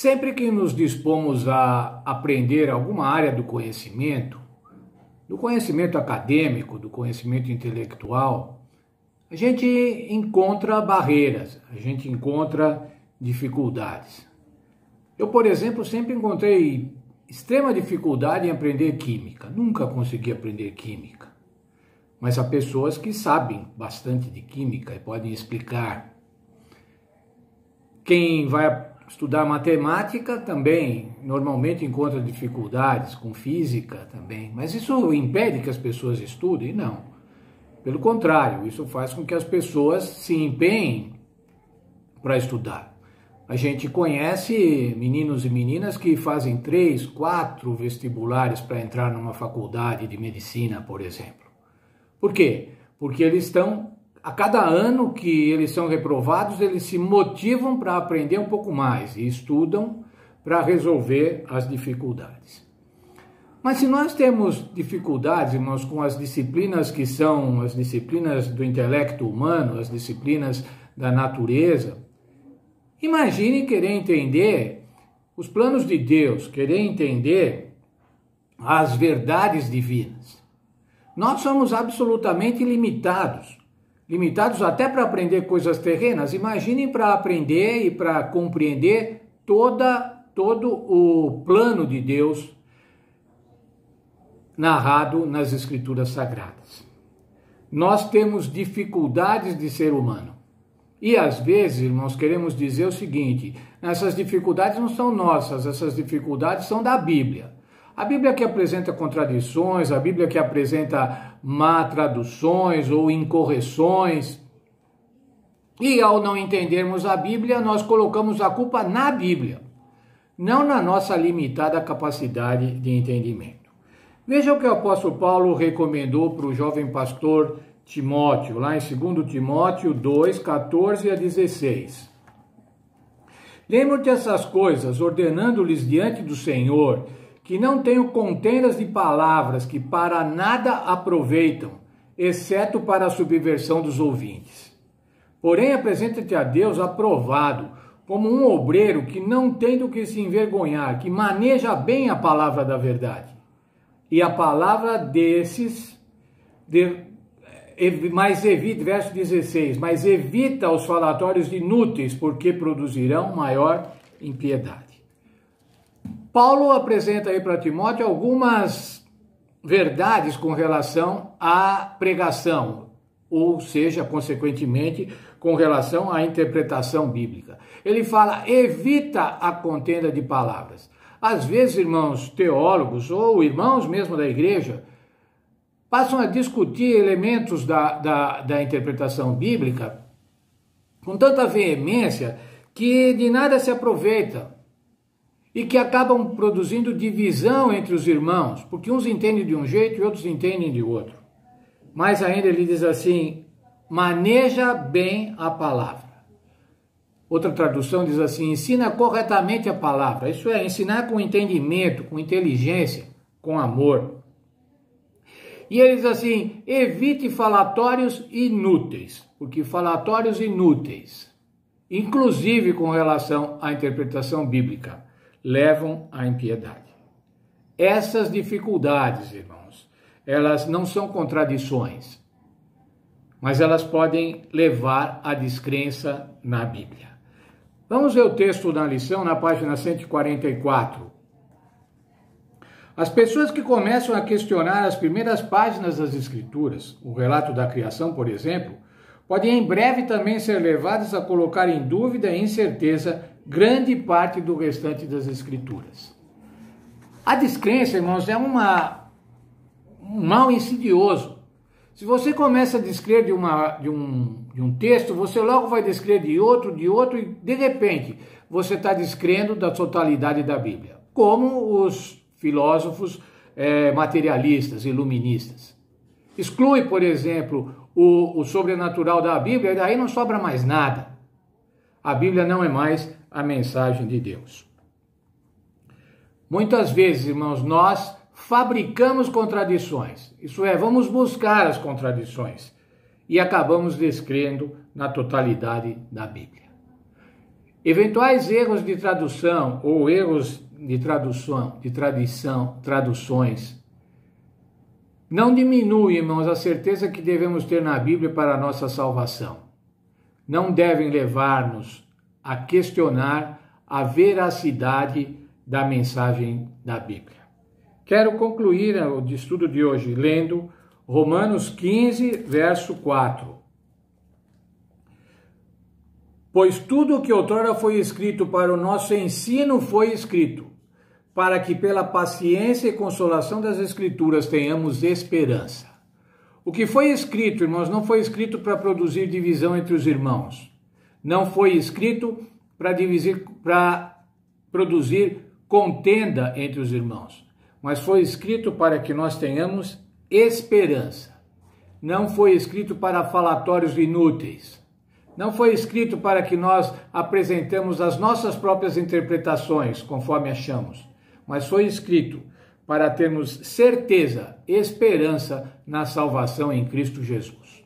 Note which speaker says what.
Speaker 1: Sempre que nos dispomos a aprender alguma área do conhecimento acadêmico, do conhecimento intelectual, a gente encontra barreiras, a gente encontra dificuldades. Eu, por exemplo, sempre encontrei extrema dificuldade em aprender química. Nunca consegui aprender química. Mas há pessoas que sabem bastante de química e podem explicar. Quem vai estudar matemática também normalmente encontra dificuldades com física também. Mas isso impede que as pessoas estudem? Não. Pelo contrário, isso faz com que as pessoas se empenhem para estudar. A gente conhece meninos e meninas que fazem 3, 4 vestibulares para entrar numa faculdade de medicina, por exemplo. Por quê? Porque eles estão, a cada ano que eles são reprovados, eles se motivam para aprender um pouco mais e estudam para resolver as dificuldades. Mas se nós temos dificuldades, irmãos, com as disciplinas que são as disciplinas do intelecto humano, as disciplinas da natureza, imagine querer entender os planos de Deus, querer entender as verdades divinas. Nós somos absolutamente limitados até para aprender coisas terrenas. Imaginem para aprender e para compreender todo o plano de Deus narrado nas Escrituras Sagradas. Nós temos dificuldades de ser humano. E às vezes, irmãos, queremos dizer o seguinte: essas dificuldades não são nossas, essas dificuldades são da Bíblia. A Bíblia que apresenta contradições, a Bíblia que apresenta má traduções ou incorreções. E ao não entendermos a Bíblia, nós colocamos a culpa na Bíblia, não na nossa limitada capacidade de entendimento. Veja o que o apóstolo Paulo recomendou para o jovem pastor Timóteo, lá em 2 Timóteo 2, 14 a 16. Lembro-te essas coisas, ordenando-lhes diante do Senhor, que não tenham contendas de palavras que para nada aproveitam, exceto para a subversão dos ouvintes. Porém, apresenta-te a Deus aprovado, como um obreiro que não tem do que se envergonhar, que maneja bem a palavra da verdade. E a palavra desses, verso 16, mas evita os falatórios inúteis, porque produzirão maior impiedade. Paulo apresenta aí para Timóteo algumas verdades com relação à pregação, ou seja, consequentemente, com relação à interpretação bíblica. Ele fala, evita a contenda de palavras. Às vezes, irmãos teólogos, ou irmãos mesmo da igreja, passam a discutir elementos da interpretação bíblica com tanta veemência que de nada se aproveita. E que acabam produzindo divisão entre os irmãos, porque uns entendem de um jeito e outros entendem de outro. Mas ainda ele diz assim, maneja bem a palavra. Outra tradução diz assim, ensina corretamente a palavra. Isso é, ensinar com entendimento, com inteligência, com amor. E ele diz assim, evite falatórios inúteis, porque falatórios inúteis, inclusive com relação à interpretação bíblica, levam à impiedade. Essas dificuldades, irmãos, elas não são contradições, mas elas podem levar à descrença na Bíblia. Vamos ver o texto da lição na página 144. As pessoas que começam a questionar as primeiras páginas das Escrituras, o relato da criação, por exemplo, podem em breve também ser levadas a colocar em dúvida e incerteza grande parte do restante das Escrituras. A descrença, irmãos, é um mal insidioso. Se você começa a descrer de um texto, você logo vai descrer de outro, e de repente você está descrendo da totalidade da Bíblia. Como os filósofos materialistas, iluministas. Exclui, por exemplo, o sobrenatural da Bíblia e daí não sobra mais nada. A Bíblia não é mais a mensagem de Deus. Muitas vezes, irmãos, nós fabricamos contradições. Isso é, vamos buscar as contradições e acabamos descrendo na totalidade da Bíblia. Eventuais erros de tradução ou erros de traduções não diminuem, irmãos, a certeza que devemos ter na Bíblia para a nossa salvação. Não devem levar-nos a questionar a veracidade da mensagem da Bíblia. Quero concluir o estudo de hoje lendo Romanos 15, verso 4. Pois tudo o que outrora foi escrito para o nosso ensino foi escrito, para que pela paciência e consolação das Escrituras tenhamos esperança. O que foi escrito, irmãos, não foi escrito para produzir divisão entre os irmãos. Não foi escrito para produzir contenda entre os irmãos. Mas foi escrito para que nós tenhamos esperança. Não foi escrito para falatórios inúteis. Não foi escrito para que nós apresentemos as nossas próprias interpretações, conforme achamos. Mas foi escrito para termos certeza, esperança na salvação em Cristo Jesus.